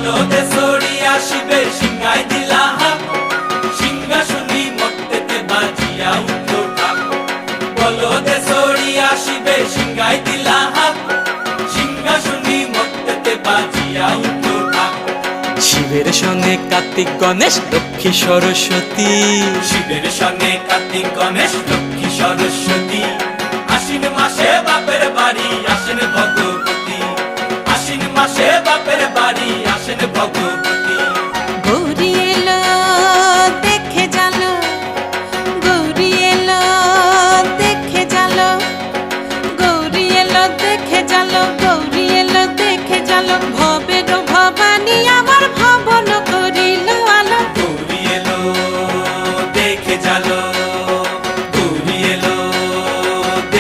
বলদে সরিয়া শিবে সিংহাই দিলা হাত, সিংহাসনী মর্তেতে বাজিয়া উঠল ঢাক। বলদে সরিয়া শিবে সিংহাই দিলা হাত, সিংহাসনী মর্তেতে বাজিয়া উঠল ঢাক। শিবের সঙ্গে কার্তিক গণেশ লক্ষ্মী সরস্বতী, শিবের সঙ্গে কার্তিক গণেশ লক্ষ্মী সরস্বতী। আশ্বিন মাসে বাপের বাড়ি আসেন ভগবতী, আশ্বিন মাসে বাপের বাড়ি আসেন ভগবতী। গৌরী এলো দেখে জালো, গৌরী এলো দেখে জালো, গৌরী এলো দেখে জালো।